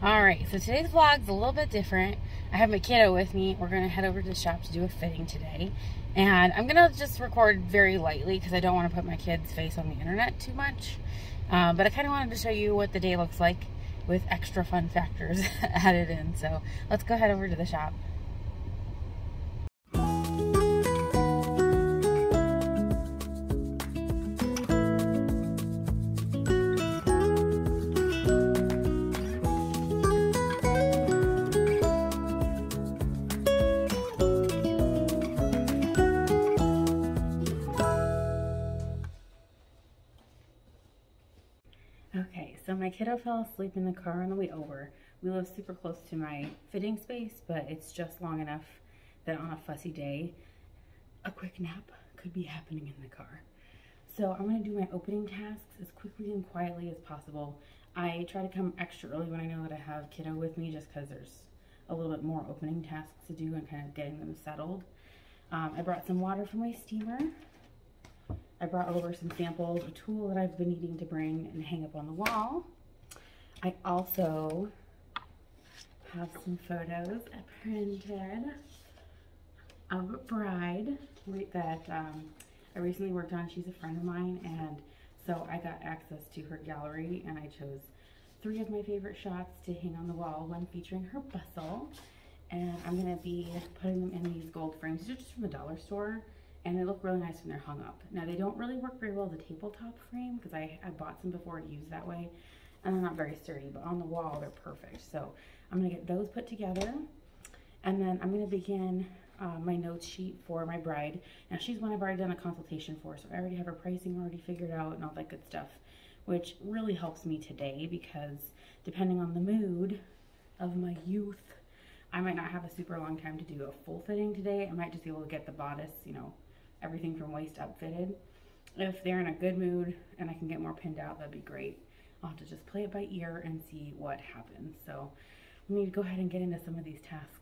Alright, so today's vlog's a little bit different. I have my kiddo with me. We're going to head over to the shop to do a fitting today. And I'm going to just record very lightly because I don't want to put my kid's face on the internet too much. But I kind of wanted to show you what the day looks like with extra fun factors added in. So let's go head over to the shop. Okay, so my kiddo fell asleep in the car on the way over. We live super close to my fitting space, but it's just long enough that on a fussy day, a quick nap could be happening in the car. So I'm gonna do my opening tasks as quickly and quietly as possible. I try to come extra early when I know that I have kiddo with me just because there's a little bit more opening tasks to do and kind of getting them settled. I brought some water for my steamer. I brought over some samples, a tool that I've been needing to bring and hang up on the wall. I also have some photos I printed of a bride that I recently worked on. She's a friend of mine, and so I got access to her gallery, and I chose 3 of my favorite shots to hang on the wall, one featuring her bustle, and I'm gonna be putting them in these gold frames. These are just from the dollar store. And they look really nice when they're hung up. Now, they don't really work very well as a tabletop frame because I bought some before to use that way. And they're not very sturdy, but on the wall, they're perfect. So I'm gonna get those put together. And then I'm gonna begin my notes sheet for my bride. Now, she's one I've already done a consultation for, so I already have her pricing already figured out and all that good stuff, which really helps me today because depending on the mood of my youth, I might not have a super long time to do a full fitting today. I might just be able to get the bodice, you know, everything from waist up fitted. If they're in a good mood and I can get more pinned out, that'd be great. I'll have to just play it by ear and see what happens. So we need to go ahead and get into some of these tasks.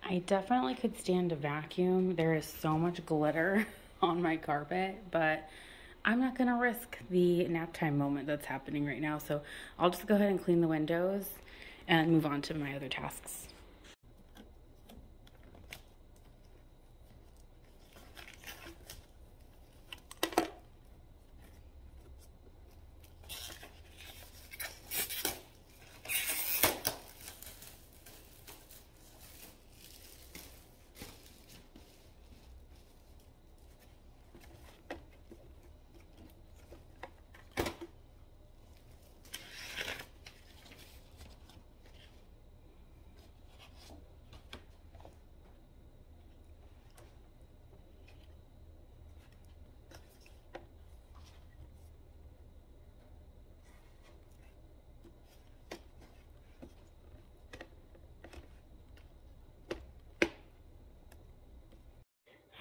I definitely could stand to vacuum. There is so much glitter on my carpet, but I'm not gonna risk the nap time moment that's happening right now. So I'll just go ahead and clean the windows and move on to my other tasks.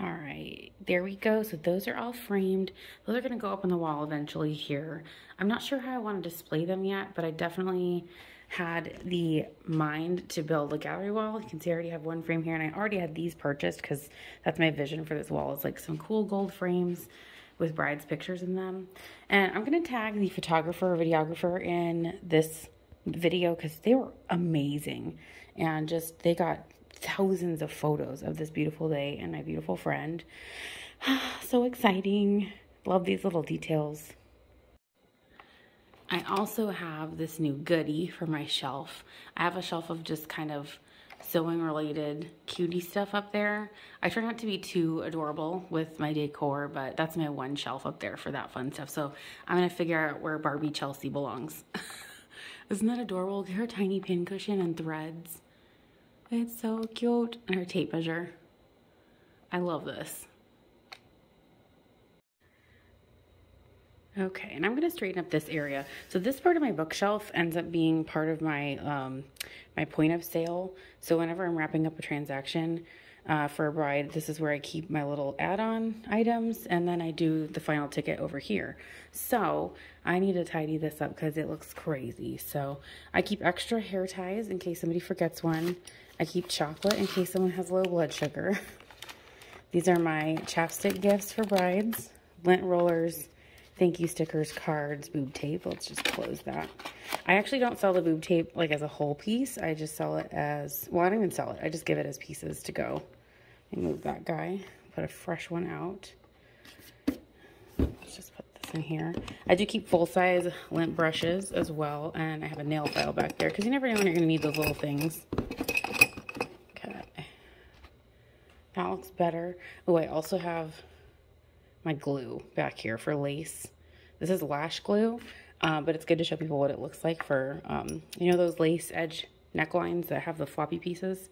All right, there we go. So those are all framed. Those are gonna go up on the wall eventually here. I'm not sure how I want to display them yet, but I definitely had the mind to build a gallery wall. You can see I already have one frame here, and I already had these purchased because that's my vision for this wall. It's like some cool gold frames with brides' pictures in them. And I'm gonna tag the photographer or videographer in this video because they were amazing. And just, they got thousands of photos of this beautiful day and my beautiful friend. So exciting. Love these little details. I also have this new goodie for my shelf. I have a shelf of just kind of sewing related cutie stuff up there. I try not to be too adorable with my decor, but that's my one shelf up there for that fun stuff. So I'm gonna figure out where Barbie Chelsea belongs. Isn't that adorable? Her tiny pin cushion and threads. It's so cute. And her tape measure. I love this. Okay, and I'm gonna straighten up this area. So this part of my bookshelf ends up being part of my my point of sale. So whenever I'm wrapping up a transaction, for a bride. This is where I keep my little add-on items, and then I do the final ticket over here. So I need to tidy this up because it looks crazy. So I keep extra hair ties in case somebody forgets one. I keep chocolate in case someone has low blood sugar. These are my chapstick gifts for brides. Lint rollers, thank you stickers, cards, boob tape. Let's just close that. I actually don't sell the boob tape like as a whole piece. I just sell it as, well, I don't even sell it. I just give it as pieces to go. And move that guy. Put a fresh one out. Let's just put this in here. I do keep full-size lint brushes as well. And I have a nail file back there because you never know when you're going to need those little things. Okay. That looks better. Oh, I also have my glue back here for lace. This is lash glue, but it's good to show people what it looks like for, you know, those lace edge necklines that have the floppy pieces.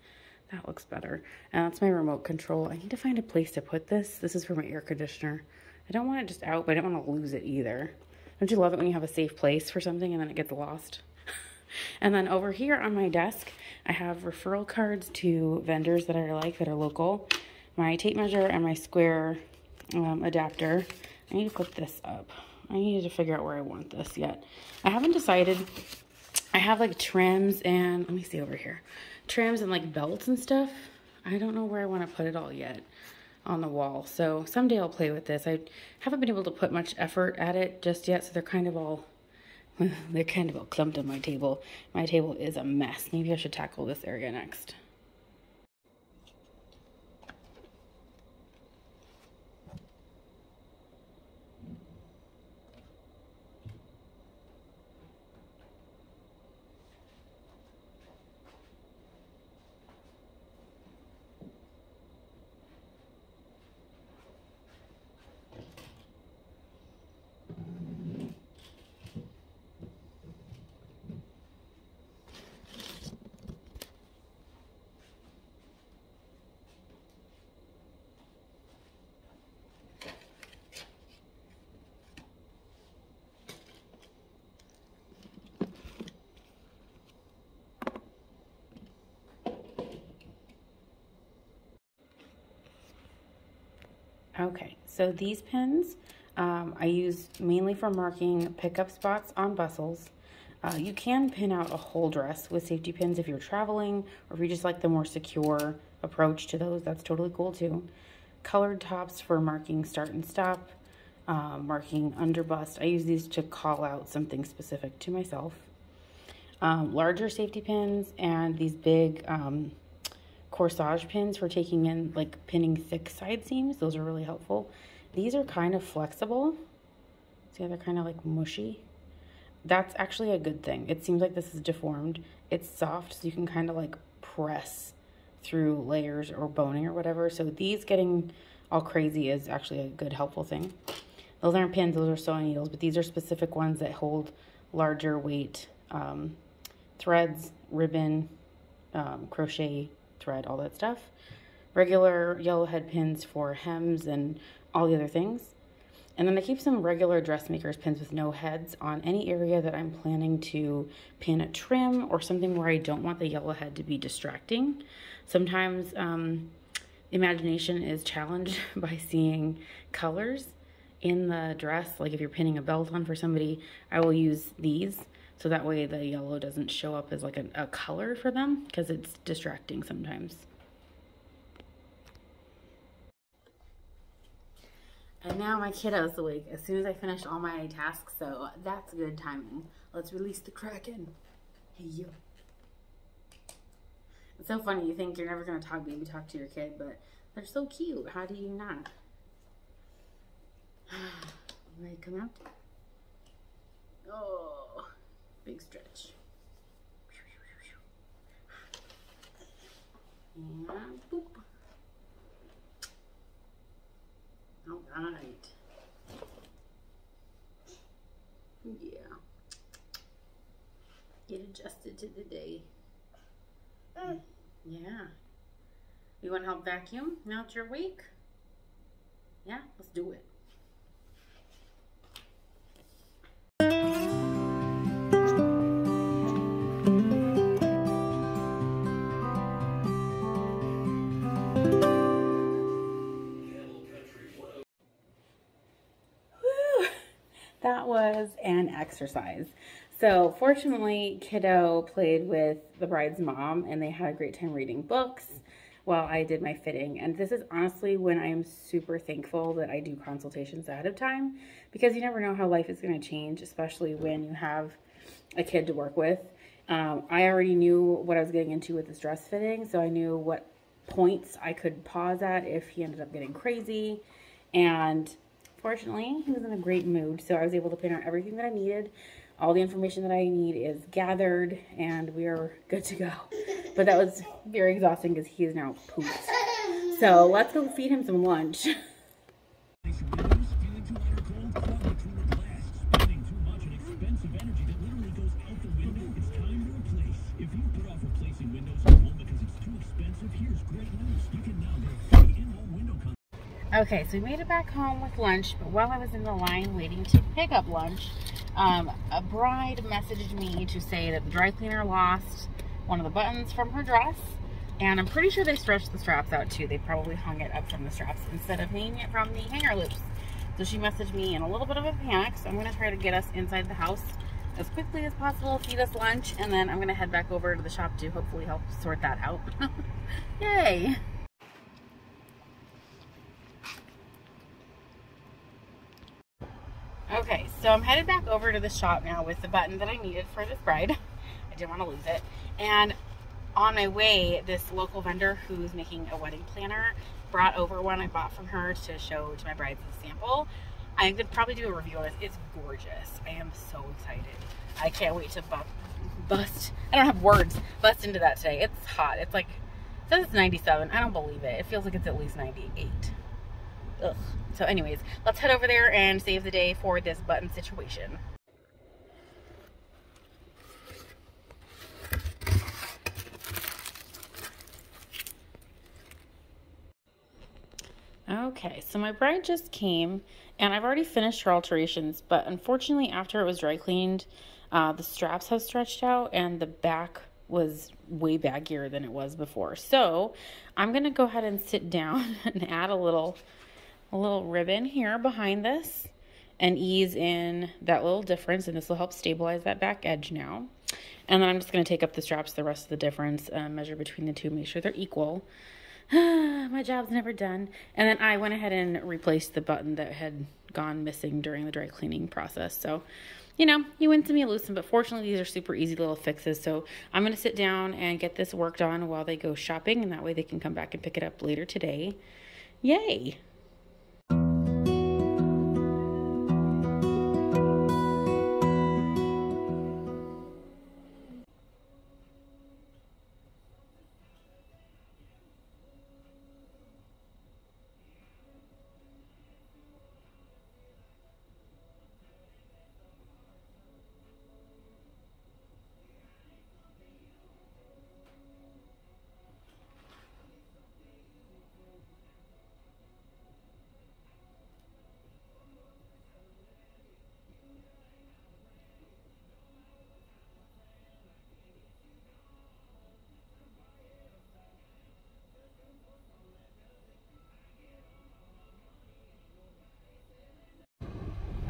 That looks better. And that's my remote control. I need to find a place to put this. This is for my air conditioner. I don't want it just out, but I don't want to lose it either. Don't you love it when you have a safe place for something and then it gets lost? And then over here on my desk, I have referral cards to vendors that I like that are local. My tape measure and my square adapter. I need to put this up. I need to figure out where I want this yet. I haven't decided. I have like trims and, let me see over here. Trims and like belts and stuff. I don't know where I want to put it all yet on the wall. So someday I'll play with this. I haven't been able to put much effort at it just yet. So they're kind of all clumped on my table. My table is a mess. Maybe I should tackle this area next. Okay, so these pins I use mainly for marking pickup spots on bustles. You can pin out a whole dress with safety pins if you're traveling, or if you just like the more secure approach to those, that's totally cool too. Colored tops for marking start and stop, marking under bust. I use these to call out something specific to myself. Larger safety pins and these big corsage pins for taking in, like pinning thick side seams. Those are really helpful. These are kind of flexible. See how they're kind of like mushy? That's actually a good thing. It seems like this is deformed. It's soft, so you can kind of like press through layers or boning or whatever. So these getting all crazy is actually a good helpful thing. Those aren't pins, those are sewing needles, but these are specific ones that hold larger weight threads, ribbon, crochet, thread, all that stuff. Regular yellow head pins for hems and all the other things. And then I keep some regular dressmaker's pins with no heads on any area that I'm planning to pin a trim or something where I don't want the yellow head to be distracting. Sometimes imagination is challenged by seeing colors in the dress. Like if you're pinning a belt on for somebody, I will use these. So that way the yellow doesn't show up as like a color for them because it's distracting sometimes. And now my kiddo's awake as soon as I finish all my tasks, so that's good timing. Let's release the Kraken. Hey, you. It's so funny, you think you're never gonna baby talk to your kid, but they're so cute. How do you not? You ready to come out? Oh, big stretch. And boop. All right. Yeah. Get adjusted to the day. Yeah. You want to help vacuum now that you're awake? Yeah, let's do it. pause and exercise. So fortunately, kiddo played with the bride's mom and they had a great time reading books while I did my fitting. And this is honestly when I am super thankful that I do consultations ahead of time, because you never know how life is going to change, especially when you have a kid to work with. I already knew what I was getting into with this dress fitting, so I knew what points I could pause at if he ended up getting crazy. And fortunately, he was in a great mood, so I was able to pin out everything that I needed. All the information that I need is gathered, and we are good to go. But that was very exhausting because he is now pooped. So let's go feed him some lunch. Okay, so we made it back home with lunch, but while I was in the line waiting to pick up lunch, a bride messaged me to say that the dry cleaner lost one of the buttons from her dress, and I'm pretty sure they stretched the straps out too. They probably hung it up from the straps instead of hanging it from the hanger loops. So she messaged me in a little bit of a panic, so I'm going to try to get us inside the house as quickly as possible, feed us lunch, and then I'm going to head back over to the shop to hopefully help sort that out. Yay! Okay, so I'm headed back over to the shop now with the button that I needed for this bride. I didn't want to lose it. And on my way, this local vendor who's making a wedding planner brought over one I bought from her to show to my brides as a sample. I could probably do a review on this. It's gorgeous. I am so excited. I can't wait to bust. I don't have words. Bust into that today. It's hot. It's like, it says it's 97. I don't believe it. It feels like it's at least 98. Ugh. So anyways, let's head over there and save the day for this button situation. Okay, so my bride just came and I've already finished her alterations, but unfortunately after it was dry cleaned, the straps have stretched out and the back was way baggier than it was before. So I'm gonna go ahead and sit down and add a little ribbon here behind this and ease in that little difference, and this will help stabilize that back edge now. And then I'm just going to take up the straps, the rest of the difference, measure between the two, make sure they're equal. My job's never done. And then I went ahead and replaced the button that had gone missing during the dry cleaning process. So, you know, you win some, you lose some, but fortunately these are super easy little fixes. So I'm going to sit down and get this worked on while they go shopping, and that way they can come back and pick it up later today. Yay!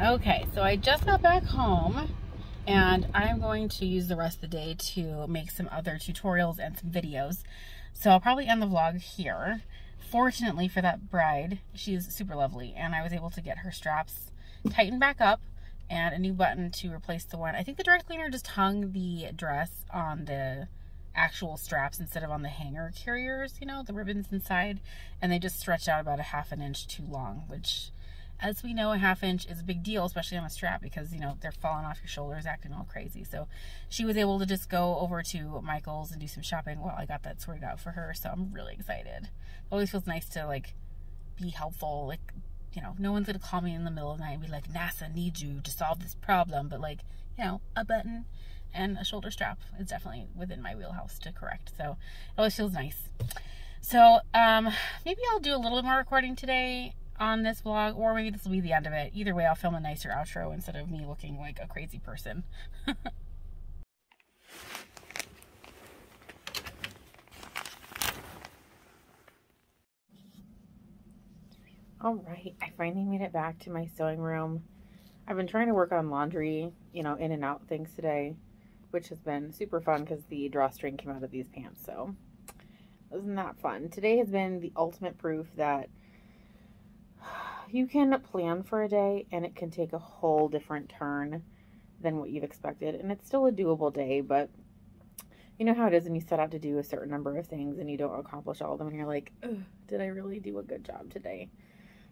Okay, so I just got back home and I'm going to use the rest of the day to make some other tutorials and some videos. So I'll probably end the vlog here. Fortunately for that bride, she's super lovely and I was able to get her straps tightened back up and a new button to replace the one. I think the dry cleaner just hung the dress on the actual straps instead of on the hanger carriers, you know, the ribbons inside, and they just stretched out about a ½ an inch too long, which, as we know, a ½ inch is a big deal, especially on a strap, because, you know, they're falling off your shoulders, acting all crazy. So she was able to just go over to Michael's and do some shopping while I got that sorted out for her. So I'm really excited. It always feels nice to, like, be helpful. Like, you know, no one's going to call me in the middle of the night and be like, NASA needs you to solve this problem. But, like, you know, a button and a shoulder strap is definitely within my wheelhouse to correct. So it always feels nice. So maybe I'll do a little bit more recording today on this vlog, or maybe this will be the end of it. Either way, I'll film a nicer outro instead of me looking like a crazy person. All right, I finally made it back to my sewing room. I've been trying to work on laundry, you know, in and out things today, which has been super fun because the drawstring came out of these pants. So isn't that fun? Today has been the ultimate proof that you can plan for a day and it can take a whole different turn than what you've expected. And it's still a doable day, but you know how it is when you set out to do a certain number of things and you don't accomplish all of them and you're like, did I really do a good job today?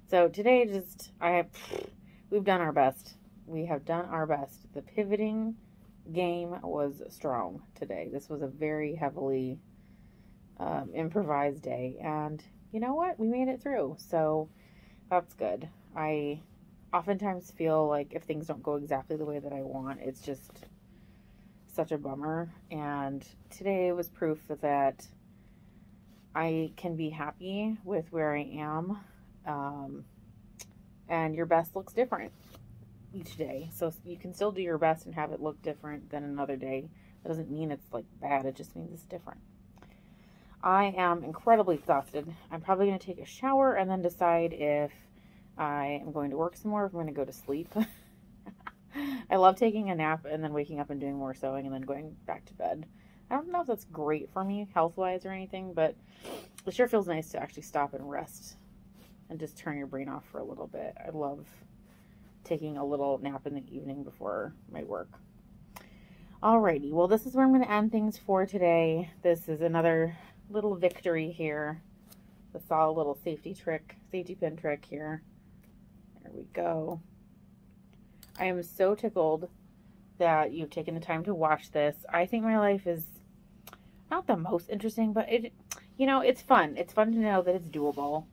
So today we've done our best. We have done our best. The pivoting game was strong today. This was a very heavily improvised day. And you know what? We made it through. So that's good. I oftentimes feel like if things don't go exactly the way that I want, it's just such a bummer. And today was proof that I can be happy with where I am. And your best looks different each day. So you can still do your best and have it look different than another day. That doesn't mean it's like bad. It just means it's different. I am incredibly exhausted. I'm probably going to take a shower and then decide if I am going to work some more, if I'm going to go to sleep. I love taking a nap and then waking up and doing more sewing and then going back to bed. I don't know if that's great for me health-wise or anything, but it sure feels nice to actually stop and rest and just turn your brain off for a little bit. I love taking a little nap in the evening before my work. Alrighty, well, this is where I'm going to end things for today. This is another little victory here. I saw a little safety pin trick here. There we go. I am so tickled that you've taken the time to watch this. I think my life is not the most interesting, but it's fun. It's fun to know that it's doable.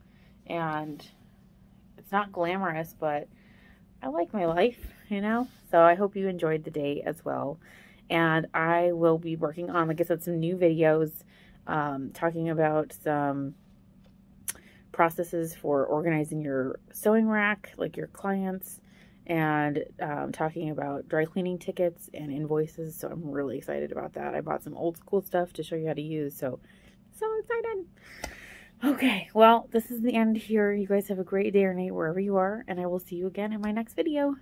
And it's not glamorous, but I like my life, you know? So I hope you enjoyed the day as well. And I will be working on, like I said, some new videos talking about some processes for organizing your sewing rack, like your clients, and talking about dry cleaning tickets and invoices. So I'm really excited about that. I bought some old school stuff to show you how to use. So excited. Okay, well, this is the end here. You guys have a great day or night wherever you are, and I will see you again in my next video.